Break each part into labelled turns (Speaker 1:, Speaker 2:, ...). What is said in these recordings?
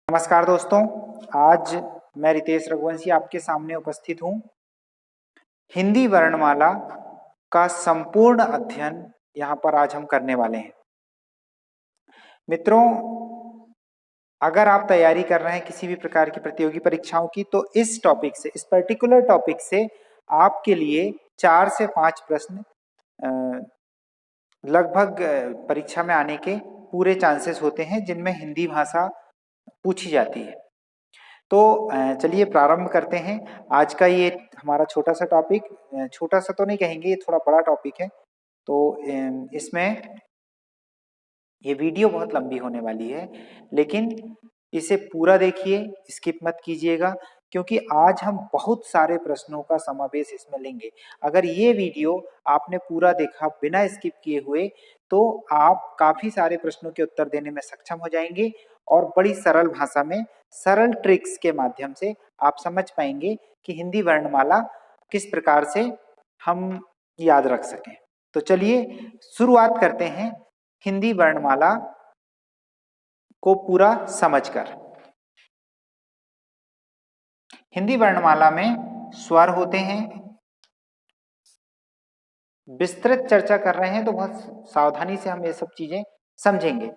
Speaker 1: नमस्कार दोस्तों, आज मैं रितेश रघुवंशी आपके सामने उपस्थित हूँ। हिंदी वर्णमाला का संपूर्ण अध्ययन यहाँ पर आज हम करने वाले हैं। मित्रों, अगर आप तैयारी कर रहे हैं किसी भी प्रकार की प्रतियोगी परीक्षाओं की, तो इस टॉपिक से, इस पर्टिकुलर टॉपिक से आपके लिए 4 से 5 प्रश्न लगभग परीक्षा में आने के पूरे चांसेस होते हैं, जिनमें हिंदी भाषा पूछी जाती है। तो चलिए प्रारंभ करते हैं। आज का ये हमारा छोटा सा टॉपिक, छोटा सा तो नहीं कहेंगे, ये थोड़ा बड़ा टॉपिक है। तो इसमें ये वीडियो बहुत लंबी होने वाली है, लेकिन इसे पूरा देखिए, स्किप मत कीजिएगा, क्योंकि आज हम बहुत सारे प्रश्नों का समावेश इसमें लेंगे। अगर ये वीडियो आपने पूरा देखा बिना स्किप किए हुए, तो आप काफी सारे प्रश्नों के उत्तर देने में सक्षम हो जाएंगे और बड़ी सरल भाषा में, सरल ट्रिक्स के माध्यम से आप समझ पाएंगे कि हिंदी वर्णमाला किस प्रकार से हम याद रख सकें। तो चलिए शुरुआत करते हैं हिंदी वर्णमाला को पूरा समझकर। हिंदी वर्णमाला में स्वर होते हैं। विस्तृत चर्चा कर रहे हैं तो बहुत सावधानी से हम ये सब चीजें समझेंगे।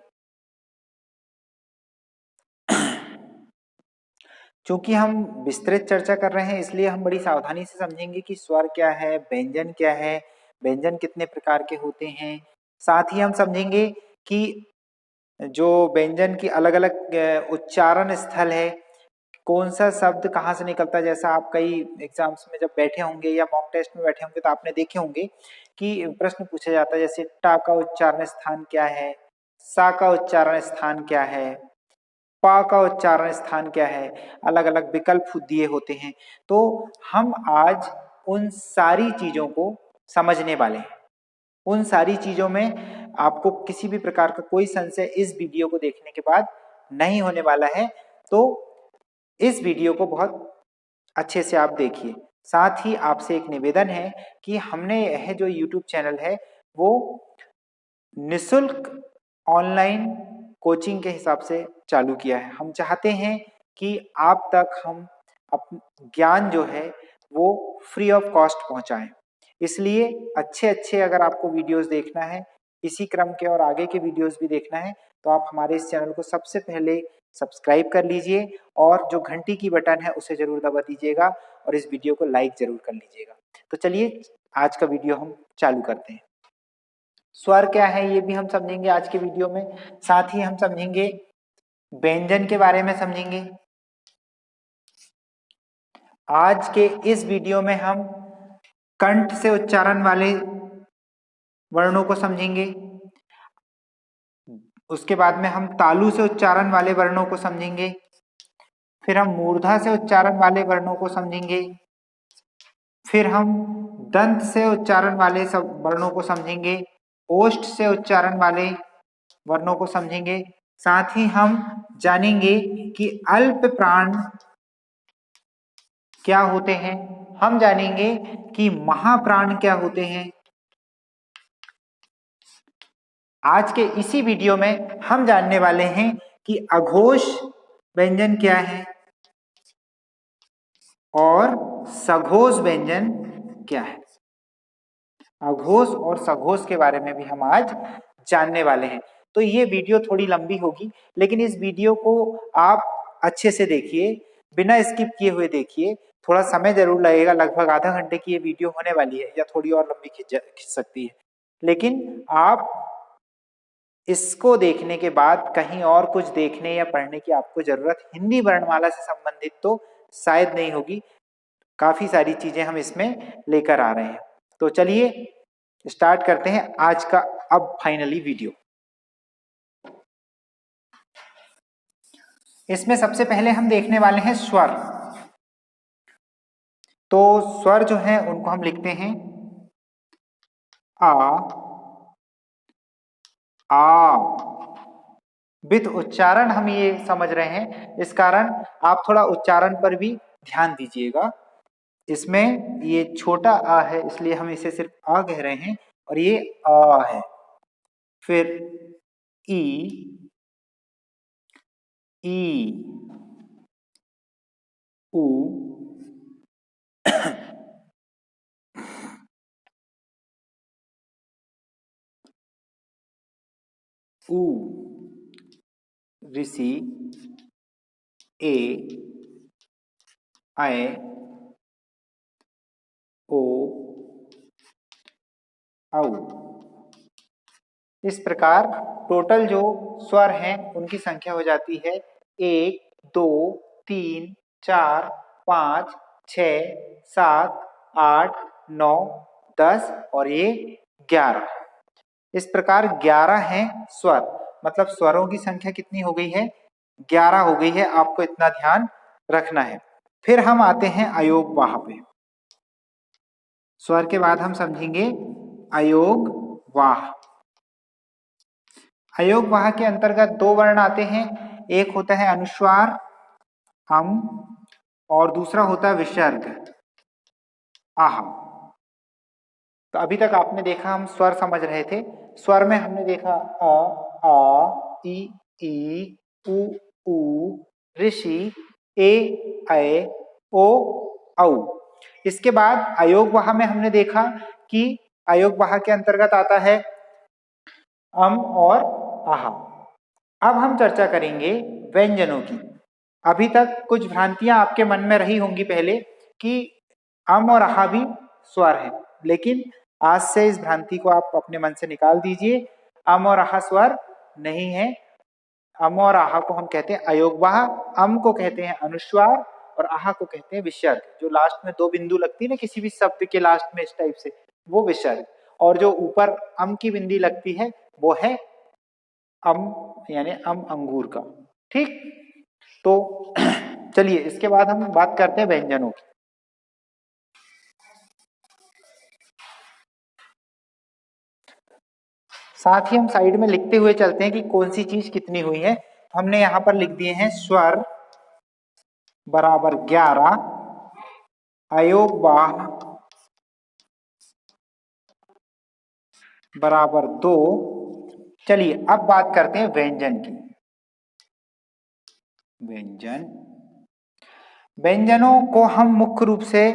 Speaker 1: चूंकि हम विस्तृत चर्चा कर रहे हैं, इसलिए हम बड़ी सावधानी से समझेंगे कि स्वर क्या है, व्यंजन क्या है, व्यंजन कितने प्रकार के होते हैं। साथ ही हम समझेंगे कि जो व्यंजन की अलग अलग उच्चारण स्थल है, कौन सा शब्द कहाँ से निकलता है। जैसा आप कई एग्जाम्स में जब बैठे होंगे या मॉक टेस्ट में बैठे होंगे, तो आपने देखे होंगे कि प्रश्न पूछा जाता है, जैसे टा का उच्चारण स्थान क्या है, सा का उच्चारण स्थान क्या है, पा का उच्चारण स्थान क्या है, अलग अलग विकल्प दिए होते हैं। तो हम आज उन सारी चीजों को समझने वाले हैं। उन सारी चीजों में आपको किसी भी प्रकार का कोई संशय इस वीडियो को देखने के बाद नहीं होने वाला है। तो इस वीडियो को बहुत अच्छे से आप देखिए। साथ ही आपसे एक निवेदन है कि हमने यह जो YouTube चैनल है वो निशुल्क ऑनलाइन कोचिंग के हिसाब से चालू किया है। हम चाहते हैं कि आप तक हम ज्ञान जो है वो फ्री ऑफ कॉस्ट पहुंचाएं। इसलिए अच्छे अच्छे अगर आपको वीडियोस देखना है, इसी क्रम के और आगे के वीडियोस भी देखना है, तो आप हमारे इस चैनल को सबसे पहले सब्सक्राइब कर लीजिए और जो घंटी की बटन है उसे जरूर दबा दीजिएगा और इस वीडियो को लाइक जरूर कर लीजिएगा। तो चलिए आज का वीडियो हम चालू करते हैं। स्वर क्या है ये भी हम समझेंगे आज के वीडियो में। साथ ही हम समझेंगे व्यंजन के बारे में समझेंगे। आज के इस वीडियो में हम कंठ से उच्चारण वाले वर्णों को समझेंगे। उसके बाद में हम तालु से उच्चारण वाले वर्णों को समझेंगे। फिर हम मूर्धा से उच्चारण वाले वर्णों को समझेंगे। फिर हम दंत से उच्चारण वाले सब वर्णों को समझेंगे। ओष्ठ से उच्चारण वाले वर्णों को समझेंगे। साथ ही हम जानेंगे कि अल्प प्राण क्या होते हैं। हम जानेंगे कि महाप्राण क्या होते हैं। आज के इसी वीडियो में हम जानने वाले हैं कि अघोष व्यंजन क्या है और सघोष व्यंजन क्या है। अघोष और सघोष के बारे में भी हम आज जानने वाले हैं। तो ये वीडियो थोड़ी लंबी होगी, लेकिन इस वीडियो को आप अच्छे से देखिए, बिना स्किप किए हुए देखिए। थोड़ा समय जरूर लगेगा, लगभग आधा घंटे की ये वीडियो होने वाली है, या थोड़ी और लंबी खिंच सकती है, लेकिन आप इसको देखने के बाद कहीं और कुछ देखने या पढ़ने की आपको जरूरत हिंदी वर्णमाला से संबंधित तो शायद नहीं होगी। काफी सारी चीजें हम इसमें लेकर आ रहे हैं। तो चलिए स्टार्ट करते हैं आज का अब फाइनली वीडियो। इसमें सबसे पहले हम देखने वाले हैं स्वर। तो स्वर जो है उनको हम लिखते हैं आ। विथ उच्चारण हम ये समझ रहे हैं, इस कारण आप थोड़ा उच्चारण पर भी ध्यान दीजिएगा। इसमें ये छोटा आ है, इसलिए हम इसे सिर्फ आ कह रहे हैं, और ये आ है। फिर ई, ई, उ, ऊ, ऋषि, ए, आए, ओ, औ। इस प्रकार टोटल जो स्वर हैं उनकी संख्या हो जाती है 1, 2, 3, 4, 5, 6, 7, 8, 9, 10 और ये 11। इस प्रकार 11 हैं स्वर, मतलब स्वरों की संख्या कितनी हो गई है? 11 हो गई है। आपको इतना ध्यान रखना है। फिर हम आते हैं अयोग वाह पे। स्वर के बाद हम समझेंगे अयोग वाह। अयोग वाह के अंतर्गत दो वर्ण आते हैं, एक होता है अनुस्वार अम और दूसरा होता है विसर्ग आह। तो अभी तक आपने देखा हम स्वर समझ रहे थे। स्वर में हमने देखा अ, आ, ई, उ, ऊ, ऋषि, ए, ऐ, ओ, औ। इसके बाद अयोग वाह में हमने देखा कि अयोग वाह के अंतर्गत आता है अम और आहा। अब हम चर्चा करेंगे व्यंजनों की। अभी तक कुछ भ्रांतियां आपके मन में रही होंगी पहले कि अम और आहा भी स्वर है, लेकिन आज से इस भ्रांति को आप अपने मन से निकाल दीजिए। अम और आहा स्वर नहीं है। अम और आहा को हम कहते हैं अयोगवाह, अम को कहते हैं अनुस्वार और आहा को कहते हैं विसर्ग। जो लास्ट में दो बिंदु लगती है ना किसी भी शब्द के लास्ट में इस टाइप से, वो विसर्ग। और जो ऊपर अम की बिंदी लगती है वो है अम, यानी अम अंगूर का। ठीक, तो चलिए इसके बाद हम बात करते हैं व्यंजनों की। साथ ही हम साइड में लिखते हुए चलते हैं कि कौन सी चीज कितनी हुई है। हमने यहां पर लिख दिए हैं स्वर बराबर 11, अयोग वाह बराबर 2। चलिए अब बात करते हैं व्यंजन की। व्यंजन, व्यंजनों को हम मुख्य रूप से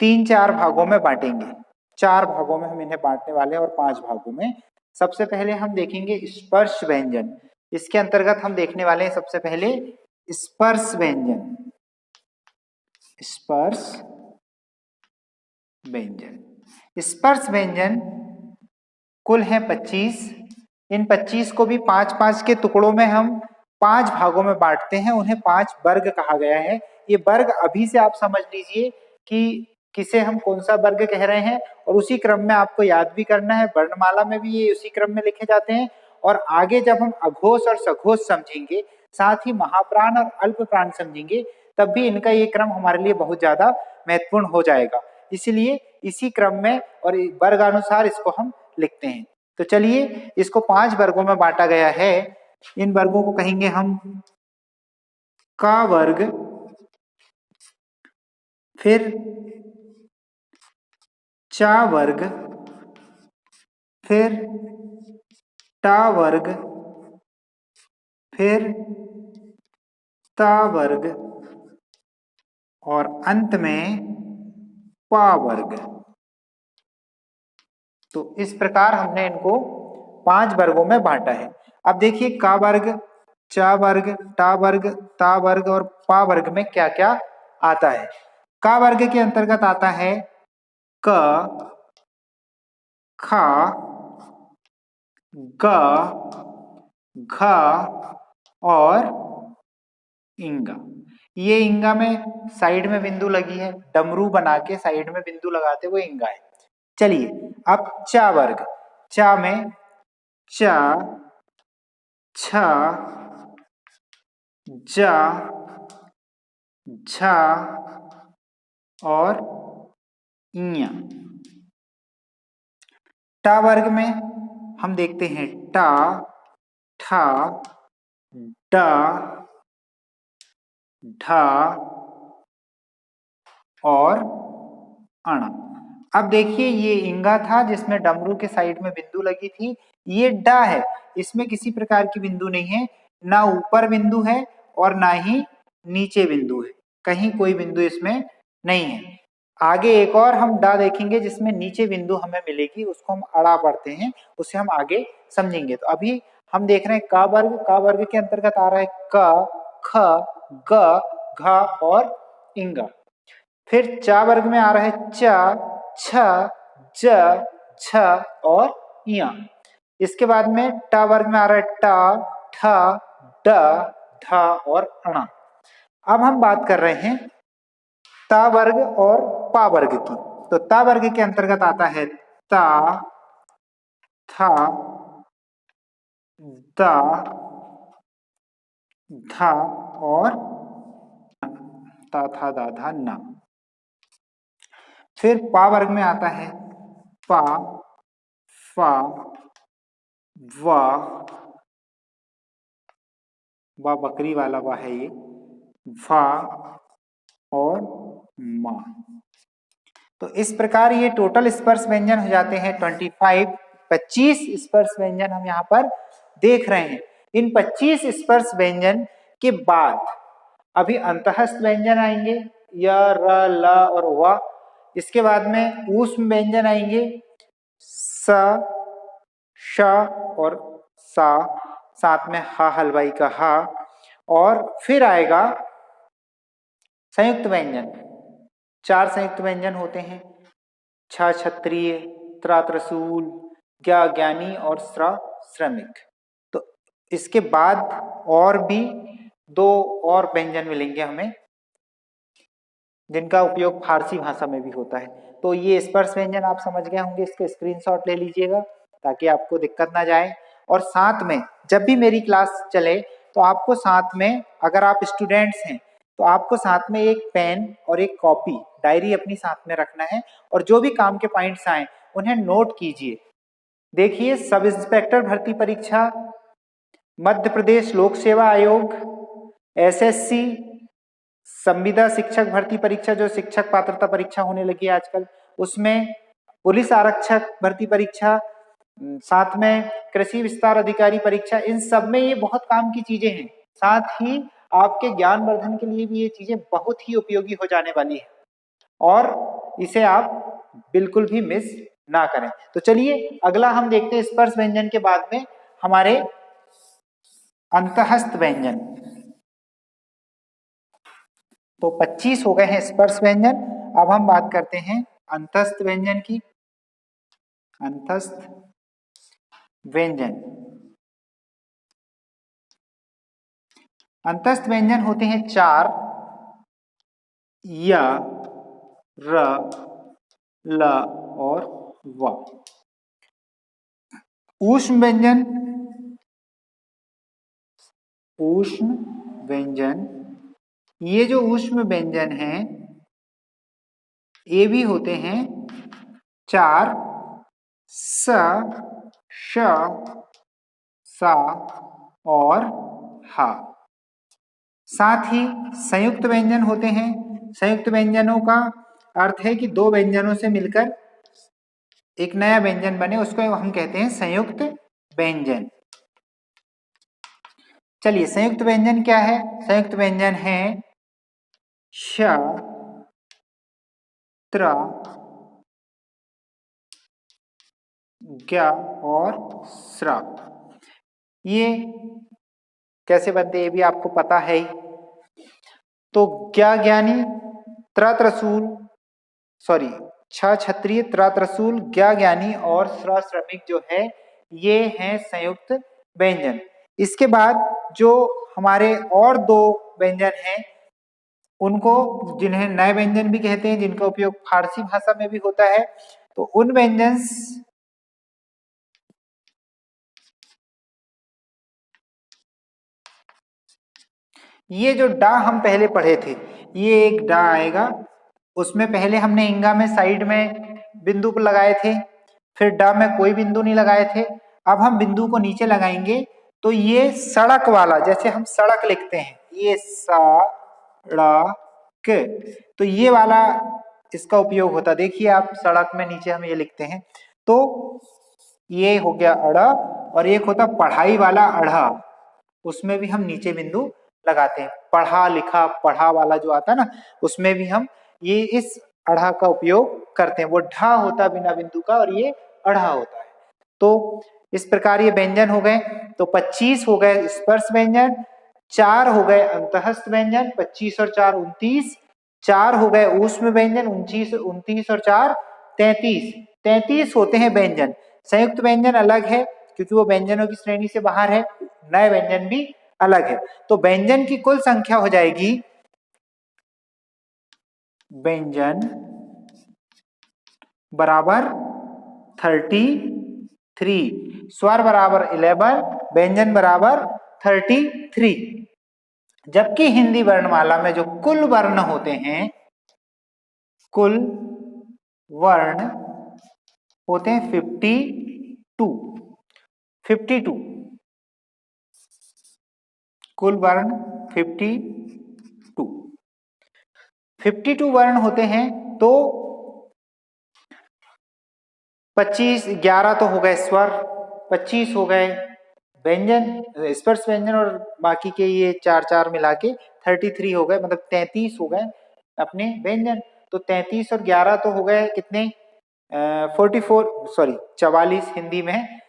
Speaker 1: 3-4 भागों में बांटेंगे। 4 भागों में हम इन्हें बांटने वाले हैं और 5 भागों में। सबसे पहले हम देखेंगे स्पर्श व्यंजन। इसके अंतर्गत हम देखने वाले हैं सबसे पहले स्पर्श व्यंजन। स्पर्श व्यंजन, स्पर्श व्यंजन कुल है 25। इन 25 को भी 5-5 के टुकड़ों में हम 5 भागों में बांटते हैं। उन्हें 5 वर्ग कहा गया है। ये वर्ग अभी से आप समझ लीजिए कि किसे हम कौन सा वर्ग कह रहे हैं, और उसी क्रम में आपको याद भी करना है। वर्णमाला में भी ये उसी क्रम में लिखे जाते हैं। और आगे जब हम अघोष और सघोष समझेंगे, साथ ही महाप्राण और अल्प प्राण समझेंगे, तब भी इनका ये क्रम हमारे लिए बहुत ज्यादा महत्वपूर्ण हो जाएगा। इसलिए इसी क्रम में और वर्गानुसार इसको हम लिखते हैं। तो चलिए इसको 5 वर्गों में बांटा गया है। इन वर्गों को कहेंगे हम का वर्ग, फिर चा वर्ग, फिर टा वर्ग, फिर ता वर्ग और अंत में पा वर्ग। तो इस प्रकार हमने इनको 5 वर्गों में बांटा है। अब देखिए का वर्ग, चा वर्ग, टा वर्ग, ता वर्ग और पा वर्ग में क्या क्या आता है। का वर्ग के अंतर्गत आता है क, खा, ग, घ और इंगा। ये इंगा में साइड में बिंदु लगी है, डमरू बना के साइड में बिंदु लगाते हुए इंगा है। चलिए अब चा वर्ग। चा में चा, छ, जा, झा और इया। टा वर्ग में हम देखते हैं टा, ठा, डा, ढा और अणा। अब देखिए ये इंगा था जिसमें डमरू के साइड में बिंदु लगी थी, ये डा है, इसमें किसी प्रकार की बिंदु नहीं है। ना ऊपर बिंदु है और ना ही नीचे बिंदु है, कहीं कोई बिंदु इसमें नहीं है। आगे एक और हम डा देखेंगे जिसमें नीचे बिंदु हमें मिलेगी, उसको हम अड़ा पढ़ते हैं, उसे हम आगे समझेंगे। तो अभी हम देख रहे हैं का वर्ग के अंतर्गत आ रहा है क, ख, ग, घ और इंगा। फिर चा वर्ग में आ रहा है च, छ, ज, झ और या। इसके बाद में टा वर्ग में आ रहा है टा, ठ, ड, ध और अणा। अब हम बात कर रहे हैं ता वर्ग और पा वर्ग की। तो ता वर्ग के अंतर्गत आता है ता, था, दा, धा और ता, था, दा, धा, ना। फिर पा वर्ग में आता है पा, फा, वा, वा बकरी वाला वा है ये, भा और मा। तो इस प्रकार ये टोटल स्पर्श व्यंजन हो जाते हैं 25 स्पर्श व्यंजन हम यहाँ पर देख रहे हैं। इन 25 स्पर्श व्यंजन के बाद अभी अंतःस्थ व्यंजन आएंगे, य, र, ल और व। इसके बाद में ऊष्म व्यंजन आएंगे, स, श और सा, साथ में हा हलवाई का हा। और फिर आएगा संयुक्त व्यंजन। 4 संयुक्त व्यंजन होते हैं, छ क्षत्रिय, त्रा त्रसूल, ज्ञा ज्ञानी और स्र श्रमिक। तो इसके बाद और भी 2 और व्यंजन मिलेंगे हमें जिनका उपयोग फारसी भाषा में भी होता है। तो ये स्पर्श व्यंजन आप समझ गए होंगे, इसके स्क्रीनशॉट ले लीजिएगा ताकि आपको दिक्कत ना जाए। और साथ में जब भी मेरी क्लास चले तो आपको साथ में, अगर आप स्टूडेंट्स हैं तो आपको साथ में एक पेन और एक कॉपी डायरी अपनी साथ में रखना है और जो भी काम के पॉइंट्स आए उन्हें नोट कीजिए। देखिए, सब इंस्पेक्टर भर्ती परीक्षा, मध्य प्रदेश लोक सेवा आयोग, एसएससी, संविदा शिक्षक भर्ती परीक्षा जो शिक्षक पात्रता परीक्षा होने लगी है आजकल, उसमें पुलिस आरक्षक भर्ती परीक्षा, साथ में कृषि विस्तार अधिकारी परीक्षा, इन सब में ये बहुत काम की चीजें हैं। साथ ही आपके ज्ञान वर्धन के लिए भी ये चीजें बहुत ही उपयोगी हो जाने वाली है और इसे आप बिल्कुल भी मिस ना करें। तो चलिए अगला हम देखते हैं स्पर्श व्यंजन के बाद में हमारे अंतःस्थ व्यंजन। तो 25 हो गए हैं स्पर्श व्यंजन। अब हम बात करते हैं अंतःस्थ व्यंजन की। अंतःस्थ व्यंजन, अंतःस्थ व्यंजन होते हैं 4, य, र, ल और व। ऊष्म व्यंजन, ऊष्म व्यंजन, ये जो ऊष्म व्यंजन हैं ये भी होते हैं 4, स, श, सा और हा। साथ ही संयुक्त व्यंजन होते हैं। संयुक्त व्यंजनों का अर्थ है कि 2 व्यंजनों से मिलकर एक नया व्यंजन बने, उसको हम कहते हैं संयुक्त व्यंजन। चलिए, संयुक्त व्यंजन क्या है? संयुक्त व्यंजन है श, त्र, ज्ञ और स्र। ये कैसे बनते हैं ये भी आपको पता है ही। तो ज्ञ ज्ञानी, त्र त्रसूल, सॉरी, छ क्षत्रिय, त्र त्रसूल, ज्ञ ज्ञानी और स्र श्रमिक जो है ये हैं संयुक्त व्यंजन। इसके बाद जो हमारे और 2 व्यंजन हैं उनको, जिन्हें नए व्यंजन भी कहते हैं, जिनका उपयोग फारसी भाषा में भी होता है, तो उन व्यंजन, ये जो डा हम पहले पढ़े थे, ये एक डा आएगा, उसमें पहले हमने इंगा में साइड में बिंदु पर लगाए थे, फिर डा में कोई बिंदु नहीं लगाए थे। अब हम बिंदु को नीचे लगाएंगे तो ये सड़क वाला, जैसे हम सड़क लिखते हैं, ये सड़क, तो ये वाला इसका उपयोग होता है। देखिए आप, सड़क में नीचे हम ये लिखते हैं, तो ये हो गया अड़ा। और एक होता पढ़ाई वाला अढ़ा, उसमें भी हम नीचे बिंदु लगाते हैं। पढ़ा लिखा पढ़ा वाला जो आता है ना, उसमें भी हम ये इस अढ़ा का उपयोग करते हैं। वो ढा होता है बिना बिंदु का और ये अढ़ा होता है। तो इस प्रकार ये व्यंजन हो गए। तो 25 हो गए स्पर्श व्यंजन, 4 हो गए अंतःस्थ व्यंजन, 25 और 4 29, 4 हो गए ऊष्म व्यंजन, 29 और 4 33, 33 होते हैं व्यंजन। संयुक्त व्यंजन अलग है क्योंकि वो व्यंजनों की श्रेणी से बाहर है, नए व्यंजन भी अलग है। तो व्यंजन की कुल संख्या हो जाएगी, व्यंजन बराबर 33, स्वर बराबर 11, व्यंजन बराबर 33। जबकि हिंदी वर्णमाला में जो कुल वर्ण होते हैं, कुल वर्ण होते हैं 52, 52 कुल वर्ण 52, 52 वर्ण होते हैं। तो 25, 11 तो हो गए स्वर, 25 हो गए व्यंजन स्पर्श व्यंजन और बाकी के ये 4 मिला के 33 हो गए, मतलब 33 हो गए अपने व्यंजन। तो 33 और 11 तो हो गए कितने, 44 सॉरी 44 हिंदी में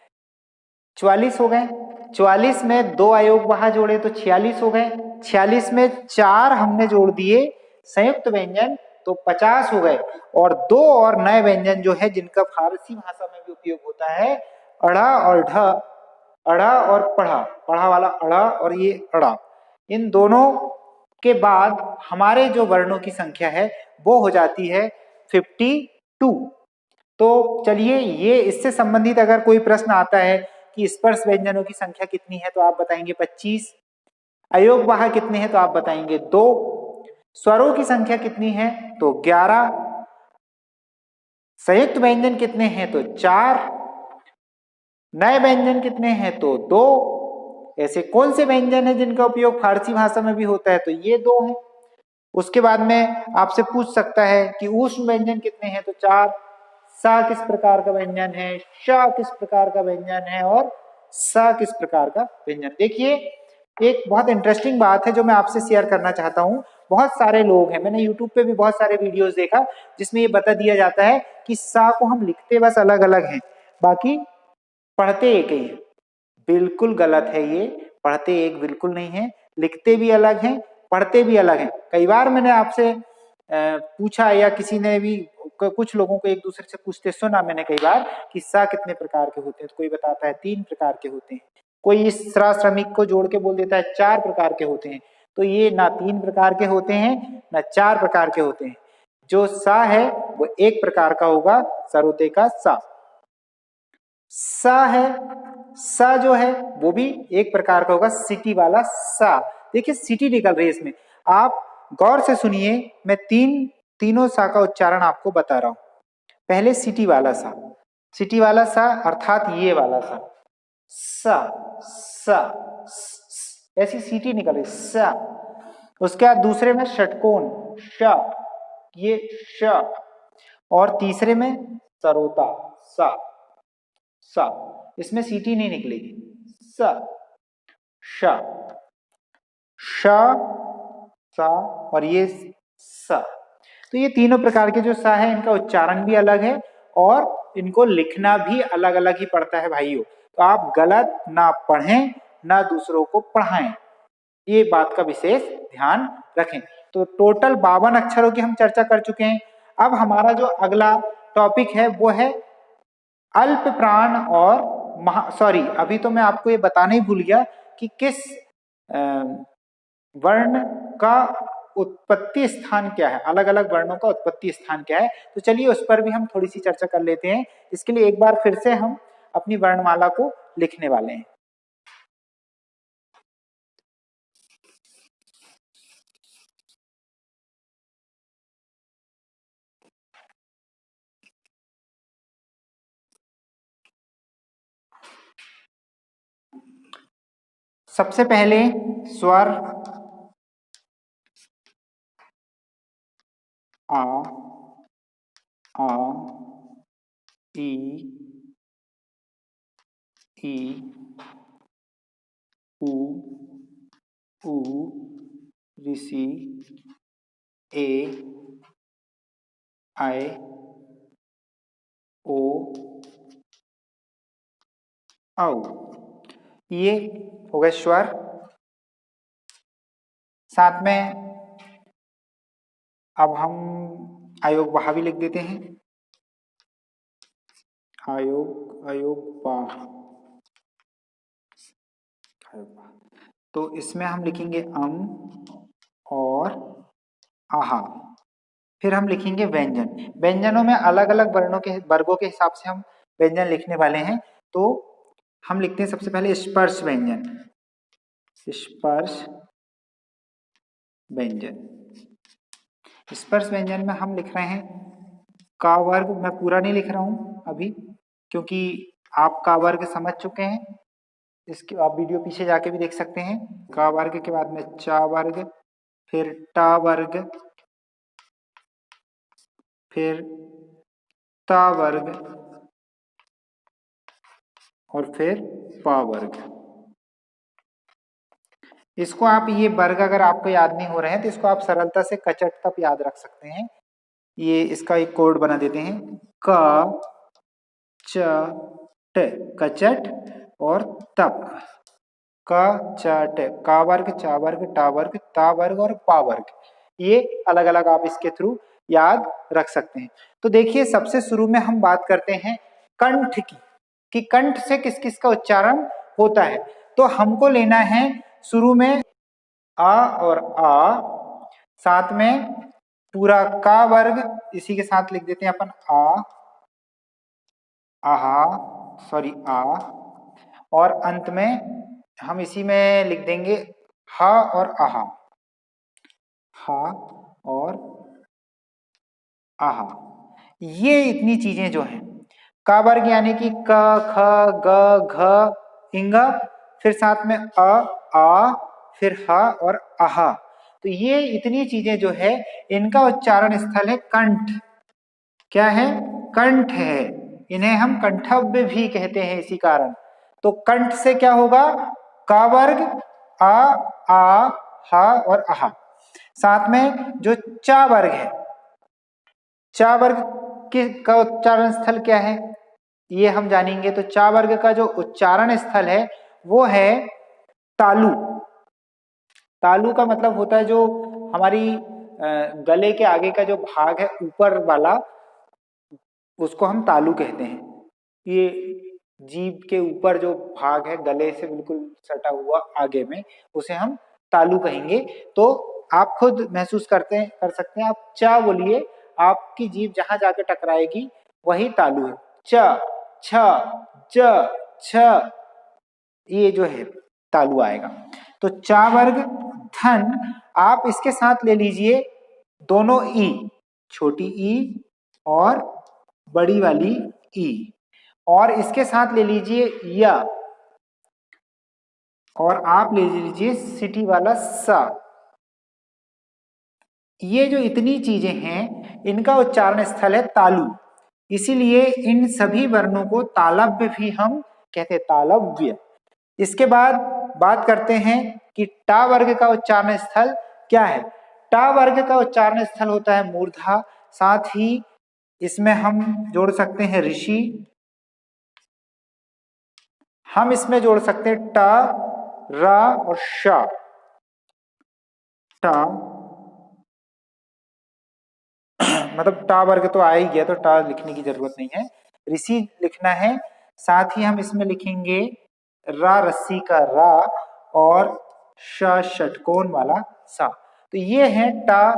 Speaker 1: 44 हो गए। 44 में 2 अयोग वहां जोड़े तो 46 हो गए। 46 में 4 हमने जोड़ दिए संयुक्त व्यंजन तो 50 हो गए। और 2 और नए व्यंजन जो है जिनका फारसी भाषा में भी उपयोग होता है, अड़ा और ढ, अड़ा और पढ़ा, पढ़ा वाला अड़ा और ये अड़ा, इन दोनों के बाद हमारे जो वर्णों की संख्या है वो हो जाती है 52। तो चलिए ये इससे संबंधित अगर कोई प्रश्न आता है कि स्पर्श व्यंजनों की संख्या कितनी है तो आप बताएंगे 25, अयोग वाह कितने हैं तो आप बताएंगे 2, स्वरों की संख्या कितनी है तो 11, संयुक्त व्यंजन कितने हैं तो 4, नए व्यंजन कितने हैं तो 2। ऐसे कौन से व्यंजन है जिनका उपयोग फारसी भाषा में भी होता है तो ये 2 है। उसके बाद में आपसे पूछ सकता है कि ऊष्म व्यंजन कितने हैं तो 4, सा किस प्रकार का व्यंजन है, शा किस प्रकार का व्यंजन है और सा किस प्रकार का व्यंजन। देखिए एक बहुत इंटरेस्टिंग बात है जो मैं आपसे शेयर करना चाहता हूं। बहुत सारे लोग हैं, मैंने यूट्यूब पे भी बहुत सारे वीडियोस देखा जिसमें ये बता दिया जाता है कि सा को हम लिखते बस अलग अलग हैं, बाकी पढ़ते एक ही है। बिल्कुल गलत है ये, पढ़ते एक बिल्कुल नहीं है, लिखते भी अलग हैं, पढ़ते भी अलग हैं। कई बार मैंने आपसे पूछा या किसी ने भी कुछ लोगों को एक दूसरे से पूछते सुना मैंने कई बार कि सा कितने प्रकार के होते हैं तो कोई बताता है 3 प्रकार के होते हैं, कोई इस श्रमिक को जोड़ के बोल देता है 4 प्रकार के होते हैं। तो ये ना 3 प्रकार के होते हैं ना 4 प्रकार के होते हैं। जो सा है वो एक प्रकार का होगा, सरोते का सा। सा है, सा जो है वो भी एक प्रकार का होगा, सिटी वाला सा। देखिए सिटी निकल रही है इसमें, आप गौर से सुनिए, मैं तीनों सा का उच्चारण आपको बता रहा हूं। पहले सिटी वाला सा, सिटी वाला सा अर्थात ये वाला सा, सा सा ऐसी सीटी निकल रही सा। उसके बाद दूसरे में षटकोण श, ये श, और तीसरे में सरोता सा, सा, इसमें सीटी नहीं निकलेगी, स श, श सा और ये स। तो ये तीनों प्रकार के जो सा है इनका उच्चारण भी अलग है और इनको लिखना भी अलग अलग ही पड़ता है भाइयों। तो आप गलत ना पढ़ें ना दूसरों को पढ़ाएं, ये बात का विशेष ध्यान रखें। तो टोटल 52 अक्षरों की हम चर्चा कर चुके हैं। अब हमारा जो अगला टॉपिक है वो है अल्प प्राण और सॉरी अभी तो मैं आपको ये बताना ही भूल गया कि किस वर्ण का उत्पत्ति स्थान क्या है, अलग अलग वर्णों का उत्पत्ति स्थान क्या है। तो चलिए उस पर भी हम थोड़ी सी चर्चा कर लेते हैं। इसके लिए एक बार फिर से हम अपनी वर्णमाला को लिखने वाले हैं। सबसे पहले स्वर आ, आ, ई, ई, उ, उ, ऋषि, ए, आई, ओ, औ। ये हो गए स्वर। साथ में अब हम आयोग बाह भी लिख देते हैं। आयोग, आयोग बाह, तो इसमें हम लिखेंगे और आहा। फिर हम लिखेंगे व्यंजन। व्यंजनों में अलग अलग वर्गों के हिसाब से हम व्यंजन लिखने वाले हैं। तो हम लिखते हैं सबसे पहले स्पर्श व्यंजन। स्पर्श व्यंजन, स्पर्श व्यंजन में हम लिख रहे हैं का वर्ग। मैं पूरा नहीं लिख रहा हूं अभी, क्योंकि आप का वर्ग समझ चुके हैं। इसके आप वीडियो पीछे जाके भी देख सकते हैं। का वर्ग के बाद में चा वर्ग, फिर टा वर्ग, फिर ता वर्ग और फिर पा वर्ग। इसको आप ये वर्ग अगर आपको याद नहीं हो रहे हैं तो इसको आप सरलता से कचट तक याद रख सकते हैं। ये इसका एक कोड बना देते हैं, क च ट, कचट और तप। क च ट, का वर्ग, चा वर्ग, टा वर्ग, ता वर्ग और पा वर्ग। ये अलग अलग आप इसके थ्रू याद रख सकते हैं। तो देखिए सबसे शुरू में हम बात करते हैं कंठ की, कि कंठ से किस किस का उच्चारण होता है। तो हमको लेना है शुरू में आ और आ, साथ में पूरा का वर्ग इसी के साथ लिख देते हैं अपन, आ, आहा, सॉरी आ, और अंत में हम इसी में लिख देंगे हा और आहा, हा और आहा। ये इतनी चीजें जो हैं का वर्ग यानी कि क ख ग घ इंग, फिर साथ में आ, फिर हा और आहा। तो ये इतनी चीजें जो है इनका उच्चारण स्थल है कंठ। क्या है? कंठ है। इन्हें हम कंठव्य भी कहते हैं इसी कारण। तो कंठ से क्या होगा? का वर्ग, आ, हा और आहा। साथ में जो चा वर्ग है, चा वर्ग का उच्चारण स्थल क्या है ये हम जानेंगे। तो चा वर्ग का जो उच्चारण स्थल है वो है तालु। तालु का मतलब होता है जो हमारी गले के आगे का जो भाग है ऊपर वाला, उसको हम तालु कहते हैं। ये जीभ के ऊपर जो भाग है गले से बिल्कुल सटा हुआ आगे में, उसे हम तालु कहेंगे। तो आप खुद महसूस कर सकते हैं। आप चा बोलिए, आपकी जीभ जहां जाके टकराएगी वही तालु है। च, छ, ज, छ, ये जो है तालु आएगा। तो चा वर्ग धन, आप इसके साथ ले लीजिए दोनों ई, छोटी ई और बड़ी वाली ई, और इसके साथ ले लीजिए या, और आप ले लीजिए सिटी वाला सा। ये जो इतनी चीजें हैं इनका उच्चारण स्थल है तालु। इसीलिए इन सभी वर्णों को तालव्य भी हम कहते हैं, तालव्य। इसके बाद बात करते हैं कि टा वर्ग का उच्चारण स्थल क्या है। टा वर्ग का उच्चारण स्थल होता है मूर्धा। साथ ही इसमें हम जोड़ सकते हैं ऋषि, हम इसमें जोड़ सकते हैं टा, रा और शा। टा मतलब टा वर्ग तो आ ही गया, तो टा लिखने की जरूरत नहीं है, ऋषि लिखना है। साथ ही हम इसमें लिखेंगे रा, रस्सी का रा, और श, षटकोण वाला सा। तो ये है टा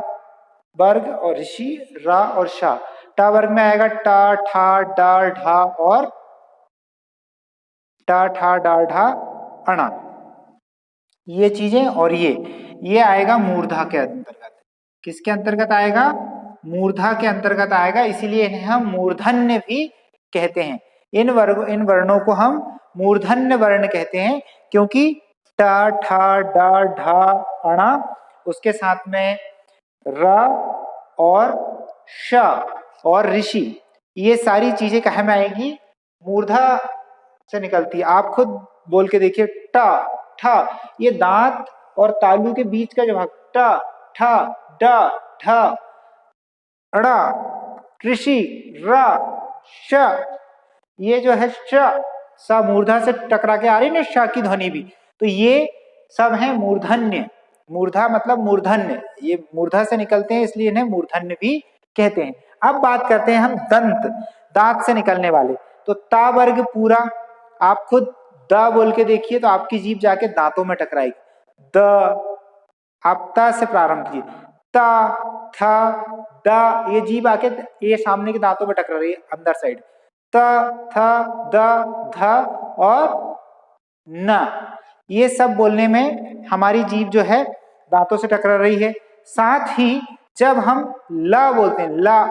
Speaker 1: वर्ग और ऋषि, रा और शा। टा वर्ग में आएगा टा, ठा, डा, ढा और टा, ठा, डा, ढा, अणा। ये चीजें, और ये आएगा मूर्धा के अंतर्गत। किसके अंतर्गत आएगा? मूर्धा के अंतर्गत आएगा। इसीलिए इन्हें हम मूर्धन्य भी कहते हैं। इन वर्णों को हम मूर्धन्य वर्ण कहते हैं, क्योंकि टा, ठा, डा, ढा, अणा, उसके साथ में र और श और ऋषि, ये सारी चीजें कहाँ में आएगी? मूर्धा से निकलती है। आप खुद बोल के देखिए टा, ठा, ये दांत और तालु के बीच का जो भाग ट, ठ, ड, ढ, अड़ा, कृषि, र, श, ये जो है श, स मूर्धा से टकरा के आ रही ना श की ध्वनि भी, तो ये सब है मूर्धन्य। मूर्धा मतलब मूर्धन्य, ये मूर्धा से निकलते हैं इसलिए इन्हें मूर्धन्य भी कहते हैं। अब बात करते हैं हम दंत, दांत से निकलने वाले। तो ता वर्ग पूरा, आप खुद द बोल के देखिए तो आपकी जीभ जाके दांतों में टकराएगी। द, आप ता से प्रारंभ कीजिए, ता, था, दा, ये जीभ आके ये सामने के दांतों में टकरा रही है अंदर साइड। त, थ, द, ध और न, ये सब बोलने में हमारी जीभ जो है दांतों से टकरा रही है। साथ ही जब हम ला बोलते हैं, ला,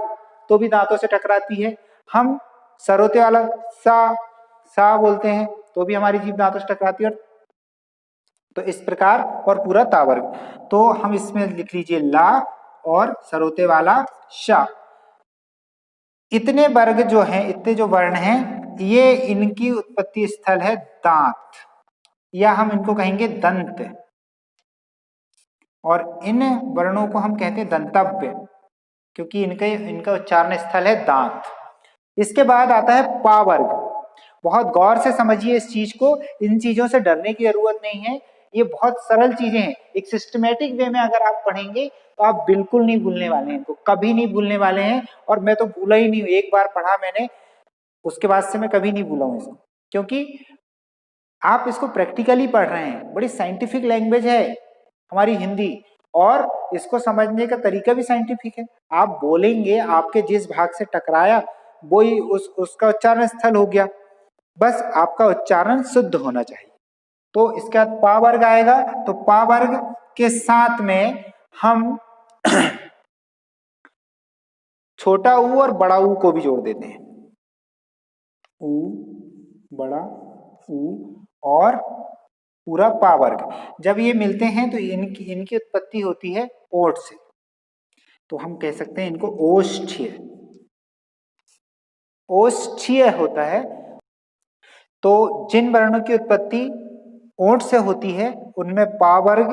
Speaker 1: तो भी दांतों से टकराती है। हम सरोते वाला सा बोलते हैं तो भी हमारी जीभ दांतों से टकराती है। तो इस प्रकार और पूरा तावर्ग, तो हम इसमें लिख लीजिए ला और सरोते वाला शा। इतने वर्ग जो हैं, इतने जो वर्ण हैं, ये इनकी उत्पत्ति स्थल है दांत, या हम इनको कहेंगे दंत, और इन वर्णों को हम कहते हैं दंतव्य, क्योंकि इनका उच्चारण स्थल है दांत। इसके बाद आता है पा वर्ग। बहुत गौर से समझिए इस चीज को, इन चीजों से डरने की जरूरत नहीं है, ये बहुत सरल चीजें हैं। एक सिस्टमेटिक वे में अगर आप पढ़ेंगे तो आप बिल्कुल नहीं भूलने वाले हैं, इनको कभी नहीं भूलने वाले हैं। और मैं तो भूला ही नहीं हूं, एक बार पढ़ा मैंने, उसके बाद से मैं कभी नहीं भूला हूं इसको, क्योंकि आप इसको प्रैक्टिकली पढ़ रहे हैं। बड़ी साइंटिफिक लैंग्वेज है हमारी हिंदी, और इसको समझने का तरीका भी साइंटिफिक है। आप बोलेंगे, आपके जिस भाग से टकराया वो ही उसका उच्चारण स्थल हो गया, बस आपका उच्चारण शुद्ध होना चाहिए। तो इसके बाद पा वर्ग आएगा, तो पा वर्ग के साथ में हम छोटा ऊ और बड़ा ऊ को भी जोड़ देते हैं। ऊ, बड़ा ऊ और पूरा पा वर्ग, जब ये मिलते हैं तो इनकी उत्पत्ति होती है ओठ से, तो हम कह सकते हैं इनको ओष्ठ्य, ओष्ठ्य होता है। तो जिन वर्णों की उत्पत्ति ओठ से होती है उनमें पा वर्ग,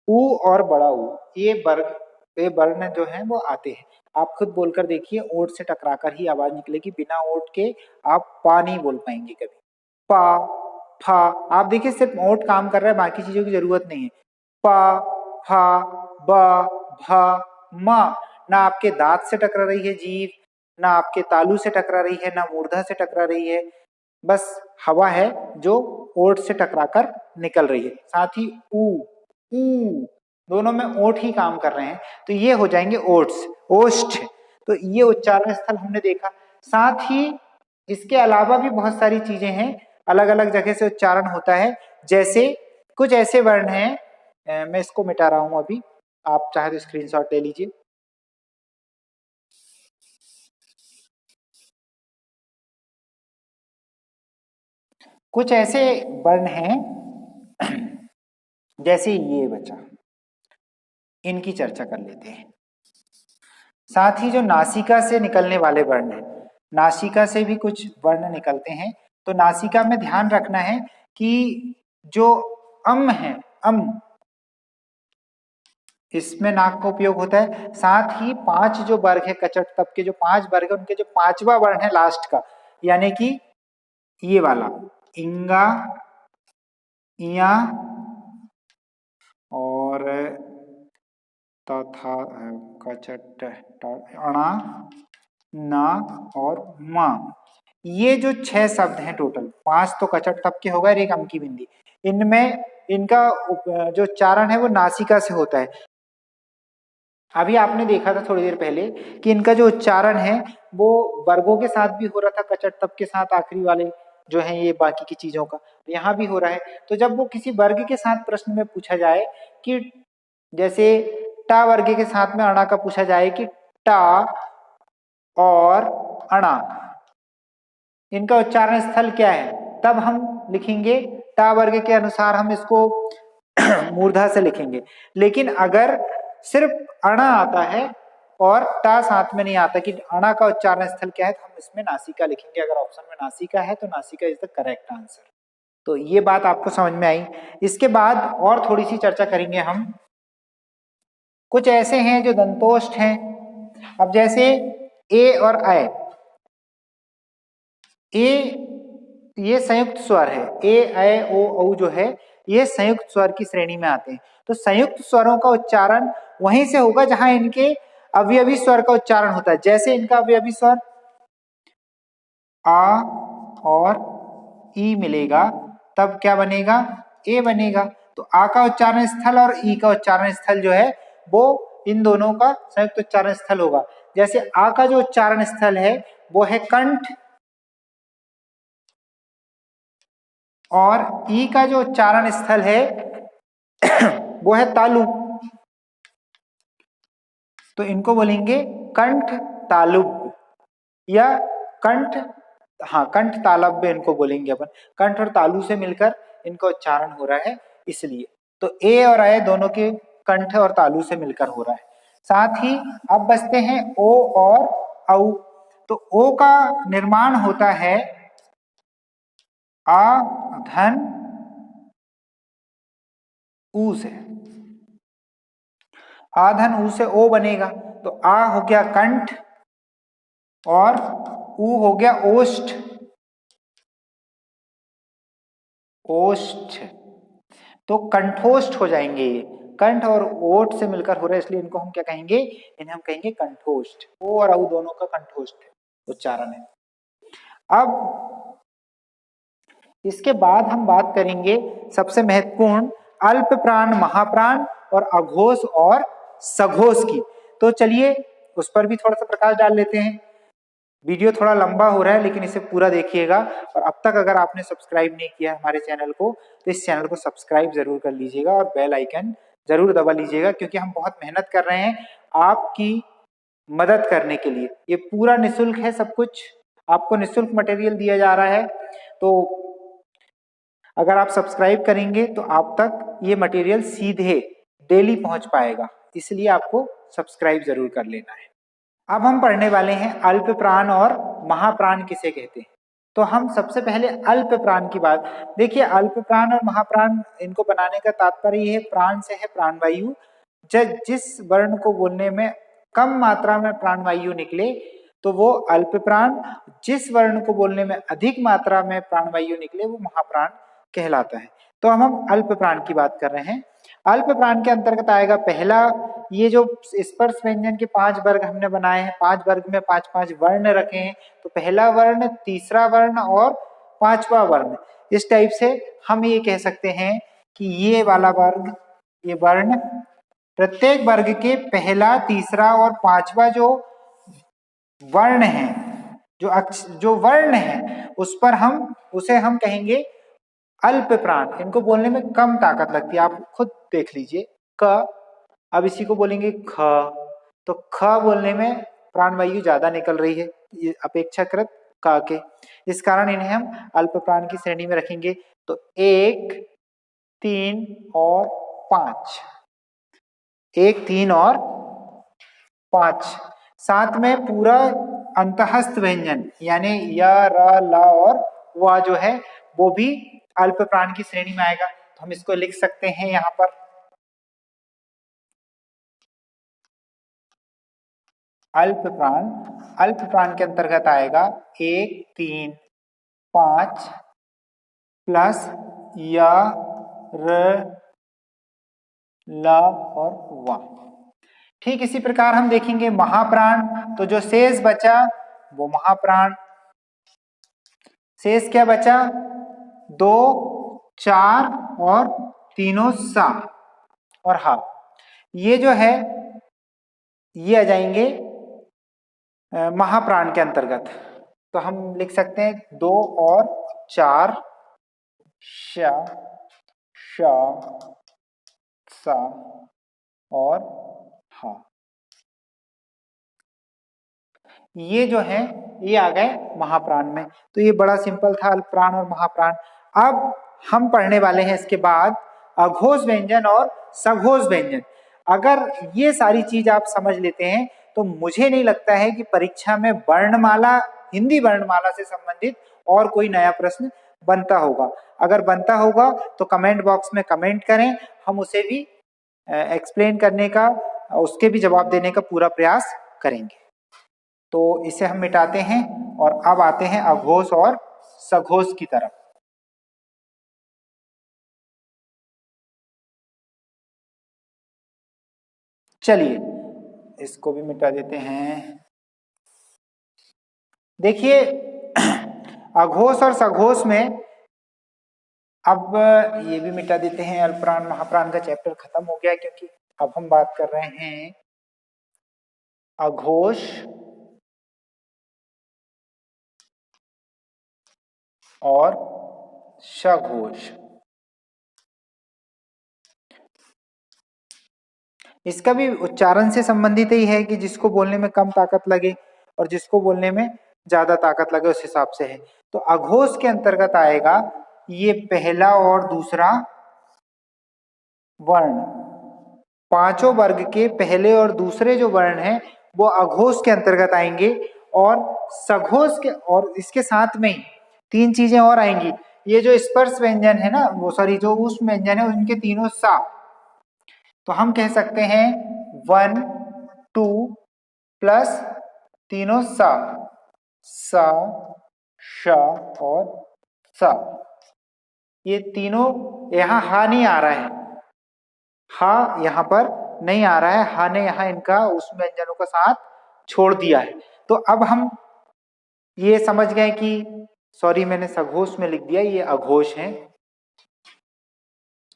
Speaker 1: ऊ और बड़ा ऊ, ये वर्ण जो हैं वो आते हैं। आप खुद बोलकर देखिए, ओठ से टकराकर ही आवाज निकलेगी, बिना ओठ के आप पा नहीं बोल पाएंगे कभी। पा, फा, आप देखिए सिर्फ ओठ काम कर रहा है, बाकी चीजों की जरूरत नहीं है। पा, फा, ब, भ, म, ना आपके दांत से टकरा रही है जीभ, ना आपके तालू से टकरा रही है, ना मूर्धा से टकरा रही है, बस हवा है जो ओठ से टकराकर निकल रही है। साथ ही ऊ, दोनों में ओठ ही काम कर रहे हैं, तो ये हो जाएंगे ओट्स, ओष्ठ। तो ये उच्चारण स्थल हमने देखा। साथ ही इसके अलावा भी बहुत सारी चीजें हैं, अलग अलग जगह से उच्चारण होता है। जैसे कुछ ऐसे वर्ण हैं, मैं इसको मिटा रहा हूं अभी, आप चाहे तो स्क्रीनशॉट ले लीजिए। कुछ ऐसे वर्ण हैं जैसे ये बचा, इनकी चर्चा कर लेते हैं। साथ ही जो नासिका से निकलने वाले वर्ण हैं, नासिका से भी कुछ वर्ण निकलते हैं। तो नासिका में ध्यान रखना है कि जो अम है, अम, इसमें नाक का उपयोग होता है। साथ ही 5 जो वर्ग है, कचट तब के जो 5 वर्ग है, उनके जो 5वां वर्ण है लास्ट का, यानी कि ये वाला इंगा, इया और तथा, कचट, अणा, ना और मा, ये जो 6 शब्द हैं टोटल, 5 तो कचट तब के हो गए, एक अम की बिंदी, इनमें इनका जो उच्चारण है वो नासिका से होता है। अभी आपने देखा था थोड़ी देर पहले कि इनका जो उच्चारण है वो वर्गों के साथ भी हो रहा था, कचट तब के साथ आखिरी वाले जो है ये बाकी की चीजों का, यहाँ भी हो रहा है। तो जब वो किसी वर्ग के साथ प्रश्न में पूछा जाए कि जैसे टा वर्ग के साथ में अणा का पूछा जाए कि टा और अणा, इनका उच्चारण स्थल क्या है, तब हम लिखेंगे टा वर्ग के अनुसार हम इसको मूर्धा से लिखेंगे। लेकिन अगर सिर्फ अणा आता है और टा साथ में नहीं आता कि अणा का उच्चारण स्थल क्या है, तो हम इसमें नासिका लिखेंगे। अगर ऑप्शन में नासिका है तो नासिका इज द करेक्ट आंसर। तो ये बात आपको समझ में आई। इसके बाद और थोड़ी सी चर्चा करेंगे हम। कुछ ऐसे हैं जो दंतोष्ठ हैं। अब जैसे ए और ऐ, ए ये संयुक्त स्वर है, ए ऐ ओ औ जो है ये संयुक्त स्वर की श्रेणी में आते हैं। तो संयुक्त स्वरों का उच्चारण वहीं से होगा जहां इनके अवयवी स्वर का उच्चारण होता है। जैसे इनका अवयवी स्वर आ और ई मिलेगा, तब क्या बनेगा, ए बनेगा। तो आ का उच्चारण स्थल और ई का उच्चारण स्थल जो है वो इन दोनों का संयुक्त उच्चारण स्थल होगा। जैसे आ का जो उच्चारण स्थल है वो है कंठ, और ई का जो उच्चारण स्थल है वो है तालु। तो इनको बोलेंगे कंठ तालुब या कंठ, हाँ कंठ तालव्य इनको बोलेंगे अपन। कंठ और तालु से मिलकर इनका उच्चारण हो रहा है इसलिए। तो ए और ऐ दोनों के कंठ और तालु से मिलकर हो रहा है। साथ ही अब बचते हैं ओ और औ। तो ओ का निर्माण होता है आ धन ऊ से, आ धन ऊ से ओ बनेगा। तो आ हो गया कंठ और ऊ हो गया ओष्ठ, ओष्ठ। तो कंठोष्ठ हो जाएंगे ये, कंठ और ओठ से मिलकर हो रहा है इसलिए इनको हम क्या कहेंगे, इन्हें हम कहेंगे कंठोष्ठ। ओ और औ दोनों का कंठोष्ठ उच्चारण है। अब इसके बाद हम बात करेंगे सबसे महत्वपूर्ण अल्प प्राण, महाप्राण और अघोष और सघोष की। तो चलिए उस पर भी थोड़ा सा प्रकाश डाल लेते हैं। वीडियो थोड़ा लंबा हो रहा है लेकिन इसे पूरा देखिएगा, और अब तक अगर आपने सब्सक्राइब नहीं किया हमारे चैनल को तो इस चैनल को सब्सक्राइब जरूर कर लीजिएगा और बेल आइकन जरूर दबा लीजिएगा, क्योंकि हम बहुत मेहनत कर रहे हैं आपकी मदद करने के लिए। ये पूरा निःशुल्क है, सब कुछ आपको निःशुल्क मटेरियल दिया जा रहा है। तो अगर आप सब्सक्राइब करेंगे तो आप तक ये मटेरियल सीधे डेली पहुंच पाएगा, इसलिए आपको सब्सक्राइब जरूर कर लेना है। अब हम पढ़ने वाले हैं अल्प प्राण और महाप्राण किसे कहते हैं। तो हम सबसे पहले अल्प प्राण की बात देखिए। अल्प प्राण और महाप्राण इनको बनाने का तात्पर्य ये है, प्राण से है प्राणवायु। जिस वर्ण को बोलने में कम मात्रा में प्राणवायु निकले तो वो अल्प प्राण, जिस वर्ण को बोलने में अधिक मात्रा में प्राणवायु निकले वो महाप्राण कहलाता है। तो हम अल्प प्राण की बात कर रहे हैं। अल्प प्राण के अंतर्गत आएगा पहला, ये जो स्पर्श व्यंजन के 5 वर्ग हमने बनाए हैं, 5 वर्ग में 5-5 वर्ण रखे हैं। तो पहला वर्ण, तीसरा वर्ण और 5वां वर्ण, इस टाइप से हम ये कह सकते हैं कि ये वाला वर्ग, ये वर्ण, प्रत्येक वर्ग के पहला, तीसरा और 5वां जो वर्ण है, जो वर्ण है उस पर उसे हम कहेंगे अल्प प्राण। इनको बोलने में कम ताकत लगती है, आप खुद देख लीजिए। क, अब इसी को बोलेंगे ख, तो ख बोलने में प्राणवायु ज्यादा निकल रही है ये अपेक्षाकृत क के, इस कारण इन्हें हम अल्प प्राण की श्रेणी में रखेंगे। तो 1, 3 और 5, 1, 3 और 5, साथ में पूरा अंतःस्थ व्यंजन यानी य, र, ल और व जो है वो भी अल्प प्राण की श्रेणी में आएगा। तो हम इसको लिख सकते हैं यहां पर अल्प प्राण। अल्प प्राण के अंतर्गत आएगा 1, 3, 5 प्लस य, र, ल और व। ठीक इसी प्रकार हम देखेंगे महाप्राण। तो जो शेष बचा वो महाप्राण। शेष क्या बचा, 2, 4 और तीनों सा और हा, ये जो है ये आ जाएंगे महाप्राण के अंतर्गत। तो हम लिख सकते हैं 2 और 4 श, श, सा और हा, ये जो है ये आ गए महाप्राण में। तो ये बड़ा सिंपल था अल्प प्राण और महाप्राण। अब हम पढ़ने वाले हैं इसके बाद अघोष व्यंजन और सघोष व्यंजन। अगर ये सारी चीज आप समझ लेते हैं तो मुझे नहीं लगता है कि परीक्षा में वर्णमाला, हिंदी वर्णमाला से संबंधित और कोई नया प्रश्न बनता होगा। अगर बनता होगा तो कमेंट बॉक्स में कमेंट करें, हम उसे भी एक्सप्लेन करने का, उसके भी जवाब देने का पूरा प्रयास करेंगे। तो इसे हम मिटाते हैं और अब आते हैं अघोष और सघोष की तरफ। चलिए इसको भी मिटा देते हैं। देखिए अघोष और सघोष में, अब ये भी मिटा देते हैं, अल्पप्राण महाप्राण का चैप्टर खत्म हो गया, क्योंकि अब हम बात कर रहे हैं अघोष और सघोष। इसका भी उच्चारण से संबंधित ही है कि जिसको बोलने में कम ताकत लगे और जिसको बोलने में ज्यादा ताकत लगे, उस हिसाब से है। तो अघोष के अंतर्गत आएगा ये पहला और दूसरा वर्ण। पांचों वर्ग के पहले और दूसरे जो वर्ण हैं वो अघोष के अंतर्गत आएंगे। और सघोष के, और इसके साथ में ही तीन चीजें और आएंगी। ये जो स्पर्श व्यंजन है ना, वो सॉरी जो ऊष्म व्यंजन है, उनके तीनों सा। तो हम कह सकते हैं 1 2 प्लस तीनों सा, सा श और सा। ये तीनों, यहाँ हा नहीं आ रहा है, हा यहाँ पर नहीं आ रहा है, हा ने यहाँ इनका उस व्यंजनों का साथ छोड़ दिया है। तो अब हम ये समझ गए कि, सॉरी मैंने सघोष में लिख दिया, ये अघोष है।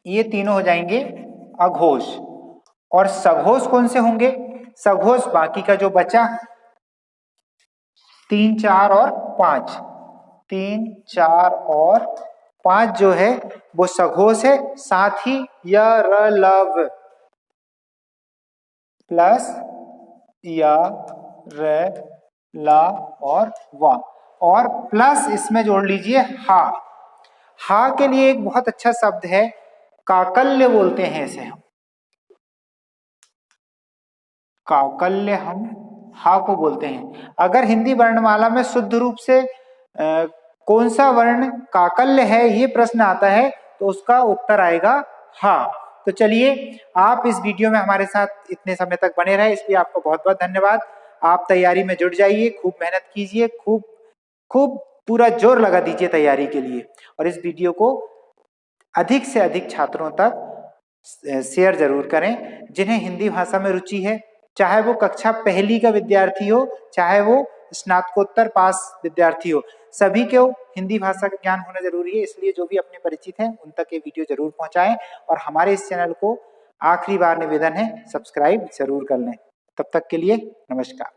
Speaker 1: ये तीनों हो जाएंगे अघोष। और सघोष कौन से होंगे? सघोष बाकी का जो बचा 3 4 और 5, 3 4 और 5 जो है वो सघोष है। साथ ही य र लव प्लस य र ला और वा, और प्लस इसमें जोड़ लीजिए हा। हा के लिए एक बहुत अच्छा शब्द है, काकल्य बोलते हैं इसे हम, काकल्य हम हा को बोलते हैं। अगर हिंदी वर्णमाला में शुद्ध रूप से कौन सा वर्ण काकल्य है ये प्रश्न आता है, तो उसका उत्तर आएगा हा। तो चलिए आप इस वीडियो में हमारे साथ इतने समय तक बने रहे, इसलिए आपको बहुत बहुत धन्यवाद। आप तैयारी में जुट जाइए, खूब मेहनत कीजिए, खूब खूब पूरा जोर लगा दीजिए तैयारी के लिए, और इस वीडियो को अधिक से अधिक छात्रों तक शेयर जरूर करें जिन्हें हिंदी भाषा में रुचि है। चाहे वो कक्षा पहली का विद्यार्थी हो, चाहे वो स्नातकोत्तर पास विद्यार्थी हो, सभी को हिंदी भाषा का ज्ञान होना जरूरी है। इसलिए जो भी अपने परिचित हैं उन तक ये वीडियो जरूर पहुंचाएं, और हमारे इस चैनल को आखिरी बार निवेदन है सब्सक्राइब जरूर कर लें। तब तक के लिए नमस्कार।